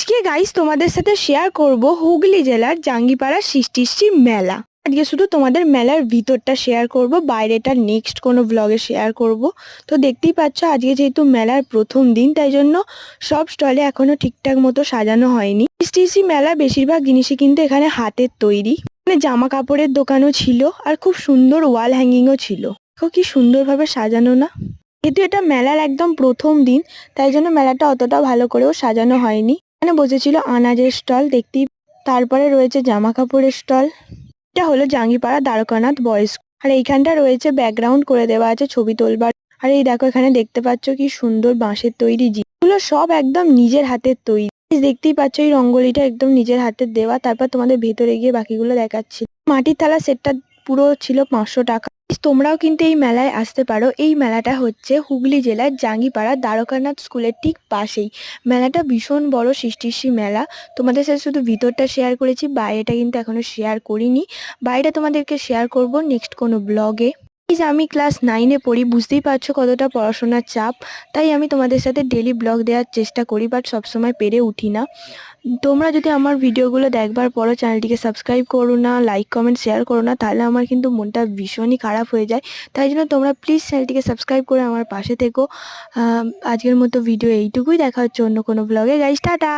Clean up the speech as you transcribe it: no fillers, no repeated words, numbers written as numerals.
আজকে গাইস তোমাদের সাথে শেয়ার করব হুগলি জেলার জাঙ্গিপাড়া সৃষ্টিশ্রী মেলা। আজকে শুধু তোমাদের মেলার ভিতরটা শেয়ার করব, বাইরেটা নেক্সট কোনো ব্লগে শেয়ার করব। তো দেখতেই পাচ্ছ আজকে যেহেতু মেলার প্রথম দিন, তাই জন্য সব স্টলে এখনো ঠিকঠাক মতো সাজানো হয়নি। সৃষ্টিশ্রী মেলা বেশিরভাগ জিনিসই কিন্তু এখানে হাতের তৈরি। এখানে জামা কাপড়ের দোকানও ছিল আর খুব সুন্দর ওয়াল হ্যাঙ্গিংও ছিল। দেখো কি সুন্দরভাবে সাজানো না। যেহেতু এটা মেলার একদম প্রথম দিন, তাই জন্য মেলাটা অতটা ভালো করেও সাজানো হয়নি। এখানে বসেছিল আনাজের স্টল দেখতেই, তারপরে রয়েছে জামা কাপড়ের স্টল। এটা হলো জাঙ্গিপাড়া দ্বারকানাথ বয়েজ, আর এইখানটা রয়েছে ব্যাকগ্রাউন্ড করে দেওয়া আছে ছবি তোলবার। আর এই দেখো এখানে দেখতে পাচ্ছ কি সুন্দর বাঁশের তৈরি জিনিসগুলো, সব একদম নিজের হাতের তৈরি। দেখতেই পাচ্ছ এই রঙ্গোলিটা একদম নিজের হাতের দেওয়া। তারপর তোমাদের ভেতরে গিয়ে বাকিগুলো দেখাচ্ছি। মাটির থালা সেটটা পুরো ছিল 500 টাকা। তোমরাও কিন্তু এই মেলায় আসতে পারো। এই মেলাটা হচ্ছে হুগলি জেলার জাঙ্গিপাড়া দ্বারকানাথ স্কুলের ঠিক পাশেই। মেলাটা ভীষণ বড় সৃষ্টিশ্রী মেলা। তোমাদের সাথে শুধু ভিতরটা শেয়ার করেছি, বাইরেটা কিন্তু এখনো শেয়ার করিনি। বাইরে তোমাদেরকে শেয়ার করব নেক্সট কোনো ব্লগে। এই যে আমি ক্লাস 9-এ পড়ি, বুঝতেই পারছো কতটা পড়াশোনার চাপ। তাই আমি তোমাদের সাথে ডেলি ব্লগ দেওয়ার চেষ্টা করি, বাট সবসময় পেরে উঠি না। তোমরা যদি আমার ভিডিওগুলো দেখবার পরও চ্যানেলটিকে সাবস্ক্রাইব করো না, লাইক কমেন্ট শেয়ার করো না, তাহলে আমার কিন্তু মনটা ভীষণই খারাপ হয়ে যায়। তাই জন্য তোমরা প্লিজ চ্যানেলটিকে সাবস্ক্রাইব করে আমার পাশে থেকো। আজকের মতো ভিডিও এইটুকুই, দেখা হচ্ছে অন্য কোনো ব্লগে। Guys tata.